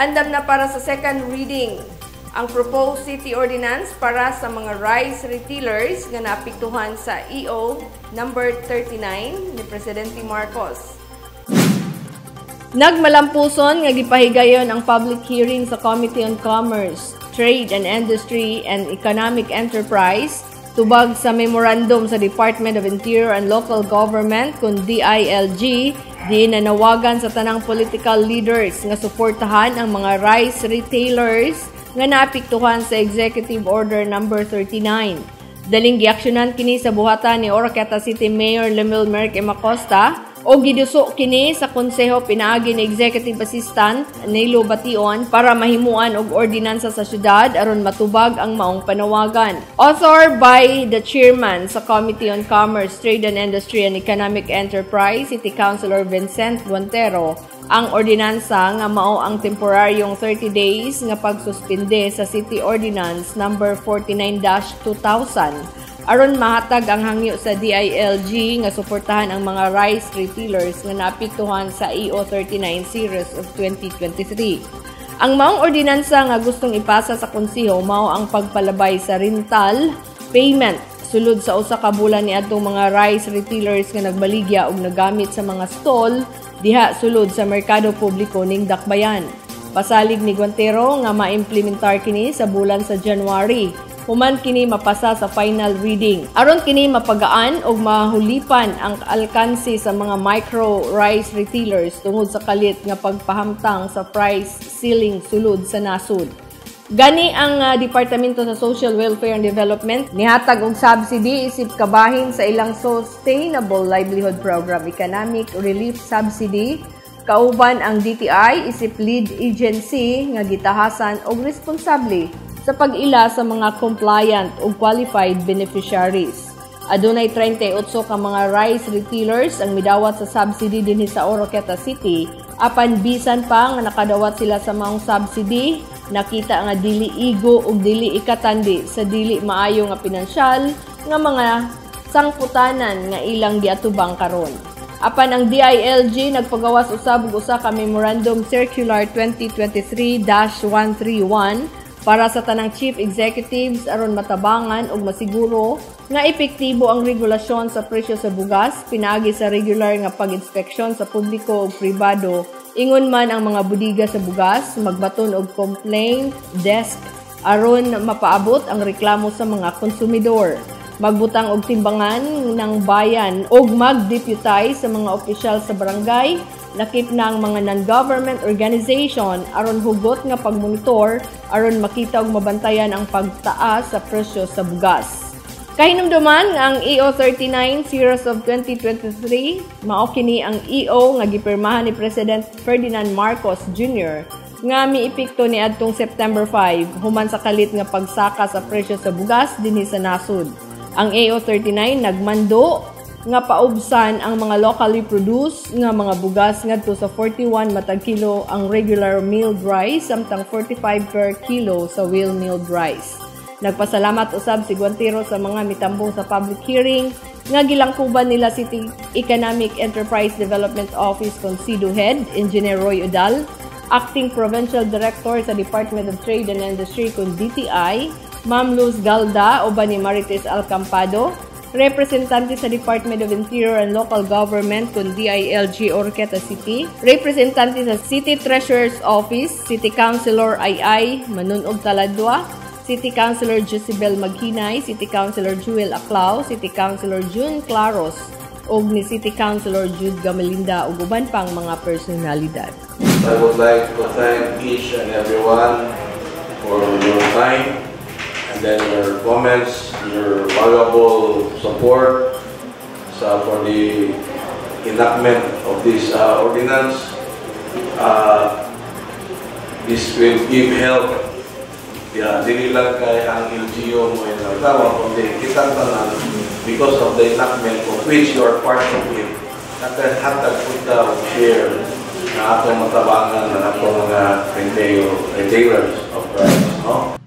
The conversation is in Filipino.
Andam na para sa second reading ang proposed city ordinance para sa mga rice retailers nga naapektuhan sa EO number 39 ni Presidente Marcos. Nagmalampuson nga gipahigayon ang public hearing sa Committee on Commerce, Trade and Industry and Economic Enterprise tubag sa memorandum sa Department of Interior and Local Government kun DILG di nanawagan sa tanang political leaders nga suportahan ang mga rice retailers nga naapektuhan sa Executive Order number 39. Daling giaksyonan kini sa buhatan ni Oroquieta City Mayor Lemuel Merck M. Acosta o giduso kini sa konseho pinaagi ni Executive Assistant Nelo Bation para mahimuan og ordinansa sa syudad aron matubag ang maong panawagan. Author by the Chairman sa Committee on Commerce, Trade and Industry and Economic Enterprise, City Councilor Vincent Guantero, ang ordinansa nga mao ang temporaryong 30 days nga pagsuspinde sa City Ordinance number 49-2000 aron mahatag ang hangyo sa DILG nga suportahan ang mga rice retailers nga naapektuhan sa EO 39 series of 2023. Ang maong ordinansa nga gustong ipasa sa konseho mao ang pagpalabay sa rental payment sulod sa usa ka bulan niadtong mga rice retailers nga nagbaligya og nagamit sa mga stall diha sulod sa merkado publiko ning Dakbayan. Pasalig ni Guantero nga maimplementar kini sa bulan sa January. Human kini mapasa sa final reading. Aron kini mapagaan og mahulipan ang alkansi sa mga micro rice retailers tungod sa kalit nga pagpahamtang sa price ceiling sulod sa nasud. Gani ang Departamento sa Social Welfare and Development nihatag og subsidy isip kabahin sa ilang Sustainable Livelihood Program Economic Relief Subsidy kauban ang DTI isip lead agency nga gitahasan og responsable sa pag-ila sa mga compliant o qualified beneficiaries. Adunay 38 ka mga rice retailers ang midawat sa subsidy dinhi sa Oroquieta City, apan bisan pa nga nakadawat sila sa maong subsidy, nakita nga dili igo ug dili ikatandi sa dili maayo nga pinansyal nga mga sangputanan nga ilang giatubang karon. Apan ang DILG nagpagawas usab og usa ka Memorandum Circular 2023-131 para sa tanang chief executives aron matabangan ug masiguro nga epektibo ang regulasyon sa presyo sa bugas pinaagi sa regular nga pag-inspeksyon sa publiko ug pribado ingon man ang mga budiga sa bugas magbaton og complaint desk aron mapaabot ang reklamo sa mga konsumidor. Magbutang og timbangan ng bayan og mag-deputize sa mga opisyal sa barangay, lakip na ang mga non-government organization aron hugot nga pagmonitor aron makita og mabantayan ang pagtaas sa presyo sa bugas. Kahinumduman nga ang EO 39 series of 2023 mao kini ang EO nga gipirmahan ni President Ferdinand Marcos Jr. nga miepekto ni adtong September 5 human sa kalit nga pagsaka sa presyo sa bugas dinhi sa nasud. Ang EO 39 nagmando nga paubsan ang mga locally produced nga mga bugas ngadto sa 41 matag kilo ang regular milled rice samtang 45 per kilo sa whole milled rice. Nagpasalamat usab si Guantero sa mga mitambong sa public hearing nga gilangkuban nila City Economic Enterprise Development Office Consido Head Engineer Roy Udal, Acting Provincial Director sa Department of Trade and Industry kun DTI, Ma'am Luz Galda uban ni Marites Alcampado, representante sa Department of Interior and Local Government kun DILG Oroquieta City, representante sa City Treasurer's Office, City Councilor Ay Manunog Taladwa, City Councilor Josibel Maghinay, City Councilor Jewel Aclao, City Councilor June Claros, ug ni City Councilor Jude Gamelinda ug uban pang mga personalidad. I would like to thank each and everyone for your time and then your comments, your valuable support for the enactment of this ordinance. This will give help. Dili lang kay ang LGU mo yung nagtawa, kundi kitang tanan because of the enactment of which you are part of it. Hatag punta o share na atong matabangan na atong mga retailers of rice. No?